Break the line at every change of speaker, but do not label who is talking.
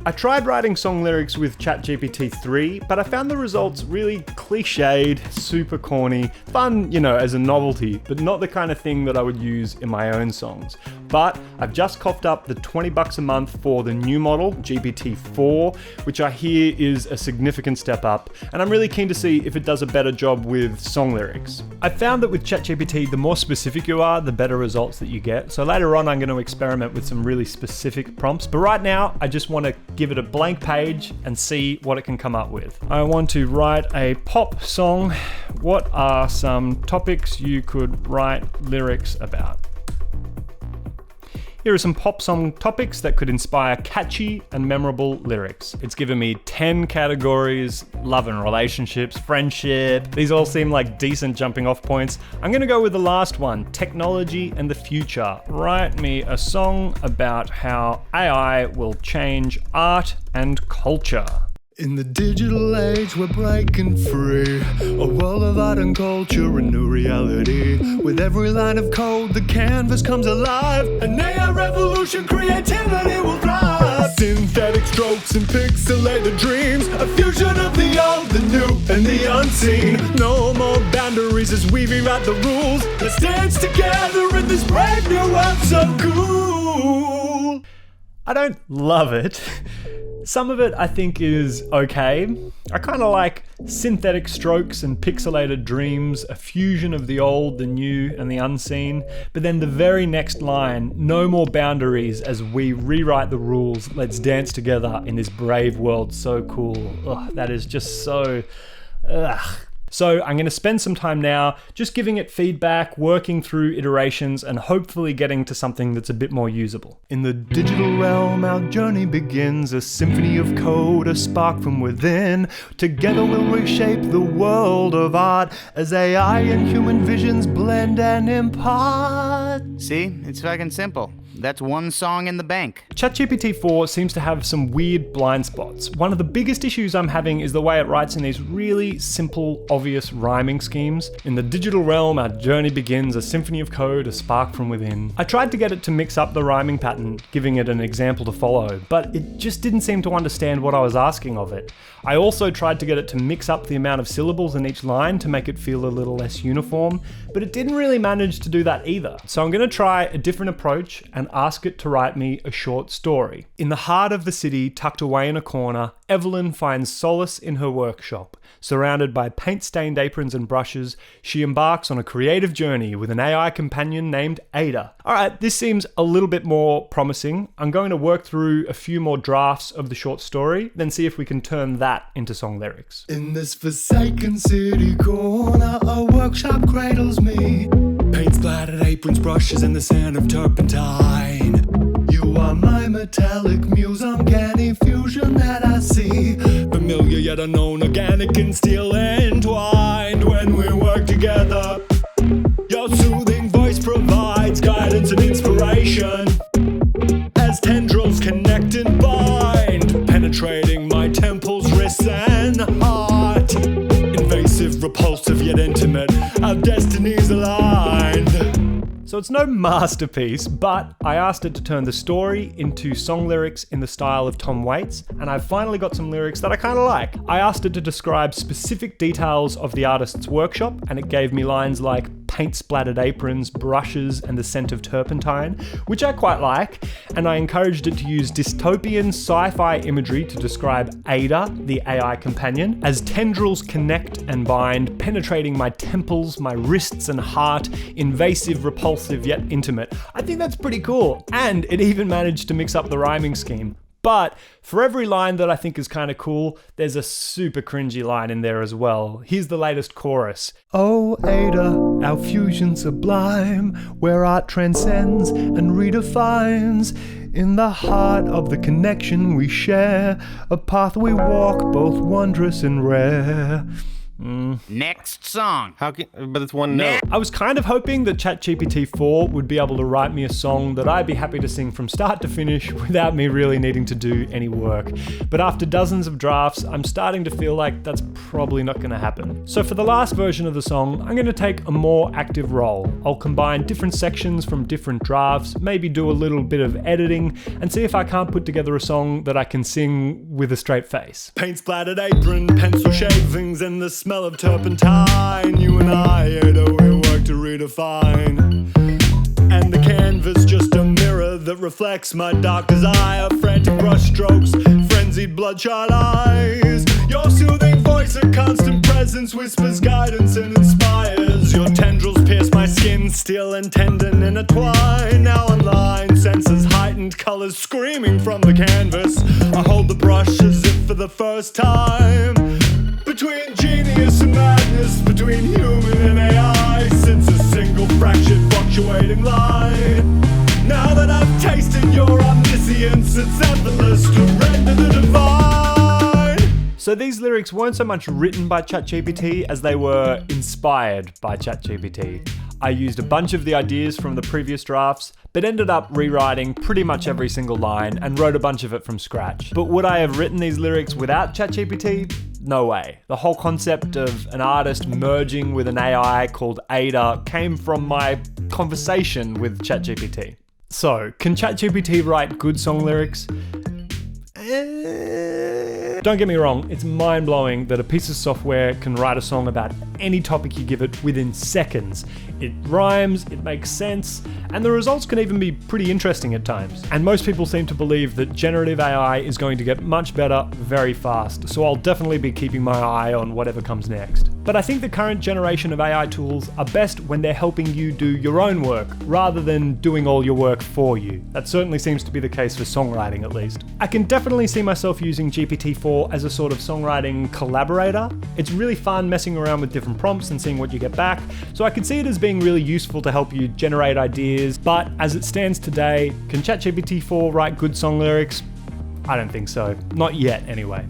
I tried writing song lyrics with ChatGPT-4, but I found the results really cliched, super corny, fun, as a novelty, but not the kind of thing that I would use in my own songs. But I've just coughed up the $20 a month for the new model, GPT-4, which I hear is a significant step up, and I'm really keen to see if it does a better job with song lyrics. I found that with ChatGPT, the more specific you are, the better results that you get. So later on, I'm going to experiment with some really specific prompts, but right now, I just want to give it a blank page and see what it can come up with. I want to write a pop song. What are some topics you could write lyrics about? Here are some pop song topics that could inspire catchy and memorable lyrics. It's given me 10 categories: love and relationships, friendship. These all seem like decent jumping off points. I'm gonna go with the last one, technology and the future. Write me a song about how AI will change art and culture.
In the digital age, we're breaking free. A world of art and culture, a new reality. With every line of code, the canvas comes alive. An AI revolution, creativity will thrive. Synthetic strokes and pixelated dreams. A fusion of the old, the new, and the unseen. No more boundaries as we rewrite the rules. Let's dance together in this brave new world, so cool.
I don't love it. Some of it I think is okay. I kind of like synthetic strokes and pixelated dreams, a fusion of the old, the new, and the unseen. But then the very next line, no more boundaries as we rewrite the rules. Let's dance together in this brave world, so cool. Ugh, that is just so... ugh. So I'm going to spend some time now just giving it feedback, working through iterations, and hopefully getting to something that's a bit more usable.
In the digital realm, our journey begins, a symphony of code, a spark from within. Together we'll reshape the world of art as AI and human visions blend and impart.
See, it's fucking simple. That's one song in the bank.
ChatGPT-4 seems to have some weird blind spots. One of the biggest issues I'm having is the way it writes in these really simple, obvious rhyming schemes. In the digital realm, our journey begins, a symphony of code, a spark from within. I tried to get it to mix up the rhyming pattern, giving it an example to follow, but it just didn't seem to understand what I was asking of it. I also tried to get it to mix up the amount of syllables in each line to make it feel a little less uniform, but it didn't really manage to do that either. So I'm going to try a different approach and ask it to write me a short story. In the heart of the city, tucked away in a corner, Evelyn finds solace in her workshop. Surrounded by paint-stained aprons and brushes, she embarks on a creative journey with an AI companion named Ada. Alright, this seems a little bit more promising. I'm going to work through a few more drafts of the short story, then see if we can turn that into song lyrics.
In this forsaken city corner, a workshop cradles me. Paint splattered aprons, brushes, and the scent of turpentine. You are my metallic muse, uncanny fusion that I see. Familiar yet unknown, organic and steel entwined. When we work together, your soothing voice provides guidance and inspiration. As tendrils connect and bind, penetrating my temples, wrists, and heart. Invasive, repulsive, yet intimate, our destinies aligned.
So it's no masterpiece, but I asked it to turn the story into song lyrics in the style of Tom Waits, and I've finally got some lyrics that I kind of like. I asked it to describe specific details of the artist's workshop, and it gave me lines like paint-splattered aprons, brushes, and the scent of turpentine, which I quite like, and I encouraged it to use dystopian sci-fi imagery to describe Ada, the AI companion, as tendrils connect and bind, penetrating my temples, my wrists and heart, invasive, repulsive, yet intimate. I think that's pretty cool, and it even managed to mix up the rhyming scheme. But for every line that I think is kind of cool, there's a super cringy line in there as well. Here's the latest chorus.
Oh Ada, our fusion sublime, where art transcends and redefines. In the heart of the connection we share, a path we walk both wondrous and rare.
Next song.
But it's one note.
I was kind of hoping that ChatGPT-4 would be able to write me a song that I'd be happy to sing from start to finish without me really needing to do any work. But after dozens of drafts, I'm starting to feel like that's probably not going to happen. So for the last version of the song, I'm going to take a more active role. I'll combine different sections from different drafts, maybe do a little bit of editing, and see if I can't put together a song that I can sing with a straight face.
Paint splattered apron, pencil shavings, and the smell of turpentine. You and I had a we work to redefine. And the canvas just a mirror that reflects my dark desire. Frantic brush strokes, frenzied bloodshot eyes. Your soothing voice, a constant presence, whispers guidance and inspires. Your tendrils pierce my skin, steel and tendon intertwine. Now online, senses heightened, colors screaming from the canvas. I hold the brush as if for the first time. Between genius and madness, between human and AI, sits a single fractured, fluctuating line. Now that I've tasted your omniscience, it's effortless to render the divine.
So these lyrics weren't so much written by ChatGPT as they were inspired by ChatGPT. I used a bunch of the ideas from the previous drafts, but ended up rewriting pretty much every single line and wrote a bunch of it from scratch. But would I have written these lyrics without ChatGPT? No way. The whole concept of an artist merging with an AI called Ada came from my conversation with ChatGPT. So, can ChatGPT write good song lyrics? Don't get me wrong, it's mind-blowing that a piece of software can write a song about any topic you give it within seconds. It rhymes, it makes sense, and the results can even be pretty interesting at times. And most people seem to believe that generative AI is going to get much better very fast, so I'll definitely be keeping my eye on whatever comes next. But I think the current generation of AI tools are best when they're helping you do your own work, rather than doing all your work for you. That certainly seems to be the case for songwriting, at least. I can definitely see myself using GPT-4 as a sort of songwriting collaborator. It's really fun messing around with different prompts and seeing what you get back, so I could see it as being really useful to help you generate ideas. But as it stands today, can ChatGPT-4 write good song lyrics? I don't think so. Not yet, anyway.